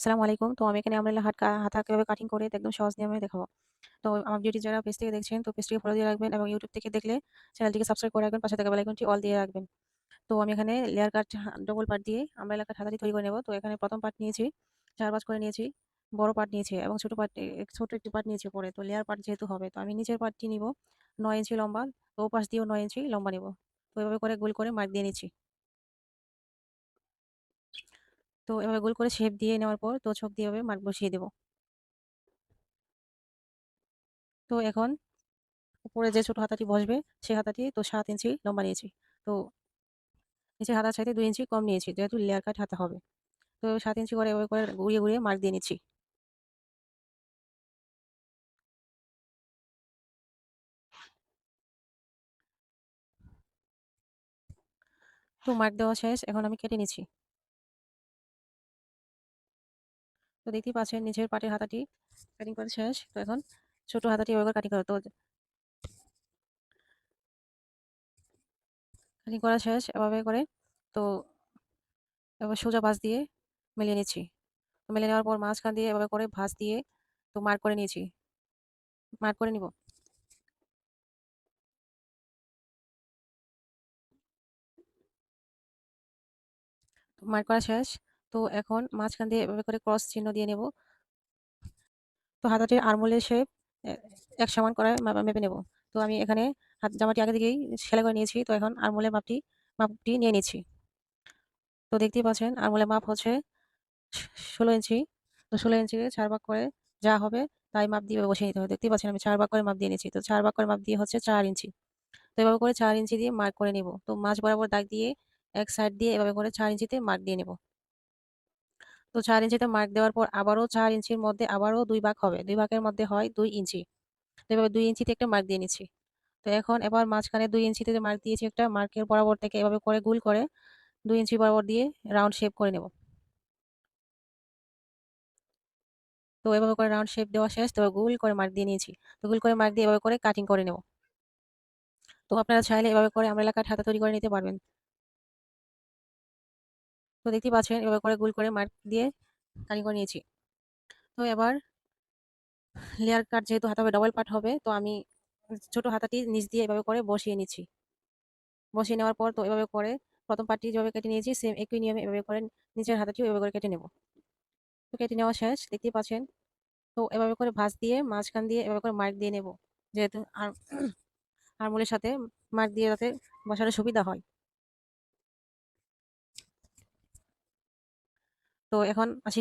আসসালামু আলাইকুম। তো আমি এখানে আমব্রেলা হাতা কিভাবে কাটিং করে একদম সহজ নিয়মে দেখাবো। তো আমার ভিডিওটি যারা পেজ থেকে দেখছেন, তো পেজটিকে ফলো দিয়ে রাখবেন এবং ইউটিউব থেকে দেখলে চ্যানেলটিকে সাবস্ক্রাইব করে রাখবেন। পাশে থাকা বেল আইকনটি অল দিয়ে রাখবেন। তো আমি এখানে লেয়ার কাট ডবল পার্ট দিয়ে আমব্রেলা কাট হাতাটি তৈরি করে নেব। তো এখানে ১ম পার্ট নিয়েছি, ৪ ভাঁজ করে নিয়েছি। বড় পার্ট নিয়েছি এবং ছোট একটি পার্ট নিয়েছি পরে। তো লেয়ার পার্ট যেহেতু হবে, তো আমি নিচের পার্টটি নিব ৯ ইঞ্চি লম্বা। তো ওপাশ দিয়েও ৯ ইঞ্চি লম্বা নিব। তো এভাবে করে গোল করে মার্ক দিয়ে নিচ্ছি। তো এভাবে গোল করে শেপ দিয়ে নেওয়ার পর তো ছক দিয়ে এভাবে মার্ক বসিয়ে দেব। তো এখন উপরে যে ছোট হাতাটি বসবে, সেই হাতাটি তো ৭ ইঞ্চি লম্বা নিয়েছি। তো নিচের হাতার চাইতে ২ ইঞ্চি কম নিয়েছি, যেহেতু লেয়ার কাট হাতা হবে। তো ৭ ইঞ্চি করে এভাবে করে ঘুরিয়ে মার্ক দিয়ে নিচ্ছি। তো মার্ক দেওয়া শেষ, এখন আমি কেটে নিচ্ছি। তো দেখতেই পাচ্ছেন নিচের পাটের হাতাটি কাটিং করা শেষ। তো এখন ছোট হাতাটি এভাবে করে কাটিং করা কাটিং করা শেষ এভাবে করে। তো এবার সোজা ভাঁজ দিয়ে মিলিয়ে নিচ্ছি। তো মিলিয়ে নেওয়ার পর মাঝখান দিয়ে এভাবে করে ভাঁজ দিয়ে তো মার্ক করে নিয়েছি। মার্ক করে নিব। তো মার্ক করা শেষ। তো এখন মাঝখান দিয়ে এভাবে করে ক্রস চিহ্ন দিয়ে নেব। তো হাতাটির আরমোলের শেপ এ এক সমান করে মেপে নেব। তো আমি এখানে জামাটি আগে থেকেই সেলাই করে নিয়েছি। তো এখন আরমোলের মাপটি নিয়ে নিচ্ছি। তো দেখতেই পাচ্ছেন আরমোলের মাপ হচ্ছে ১৬ ইঞ্চি। তো ১৬ ইঞ্চিকে ৪ ভাগ করে যা হবে তাই মাপ দিয়ে বসিয়ে নিতে হবে। দেখতেই পাচ্ছেন আমি ৪ ভাগ করে মাপ দিয়ে নিচ্ছি। তো ৪ ভাগ করে মাপ দিয়ে হচ্ছে ৪ ইঞ্চি। তো এভাবে করে ৪ ইঞ্চি দিয়ে মার্ক করে নিব। তো মাঝ বরাবর দাগ দিয়ে এক সাইড দিয়ে এভাবে করে ৪ ইঞ্চিতে মার্ক দিয়ে নেব। তো ৪ ইঞ্চিতে মার্ক দেওয়ার পর আবারও ৪ ইঞ্চির মধ্যে আবারও ২ ভাগ হবে। ২ ভাগের মধ্যে হয় ২ ইঞ্চি। তো এভাবে ২ ইঞ্চিতে একটা মার্ক দিয়ে নিচ্ছি। তো এখন এবার মাঝখানে ২ ইঞ্চিতে যে মার্ক দিয়েছি একটা মার্কের বরাবর থেকে এভাবে করে গোল করে ২ ইঞ্চি বরাবর দিয়ে রাউন্ড শেপ করে নেব। তো এভাবে করে রাউন্ড শেপ দেওয়া শেষ। তো গোল করে মার্ক দিয়ে নিয়েছি। তো গোল করে মার্ক দিয়ে এভাবে করে কাটিং করে নেব। তো আপনারা চাইলে এভাবে করে আমব্রেলা কাট হাতা তৈরি করে নিতে পারবেন। তো দেখতেই পাচ্ছেন এভাবে করে গোল করে মার্ক দিয়ে কাটিং করে নিয়েছি। তো এবার লেয়ার কাট যেহেতু হাতা হবে ডবল পার্ট হবে, তো আমি ছোট হাতাটি নিচ দিয়ে এভাবে করে বসিয়ে নিচ্ছি। বসিয়ে নেওয়ার পর তো এভাবে করে ১ম পার্টটি যেভাবে কেটে নিয়েছি সেম একই নিয়মে এভাবে করে নিচের হাতাটিও এভাবে করে কেটে নেব। তো কেটে নেওয়া শেষ দেখতেই পাচ্ছেন। তো এভাবে করে ভাঁজ দিয়ে মাঝখান দিয়ে এভাবে করে মার্ক দিয়ে নেব। যেহেতু আরমোলের সাথে মার্ক দিয়ে যাতে বসানো সুবিধা হয়। তো এখন আসি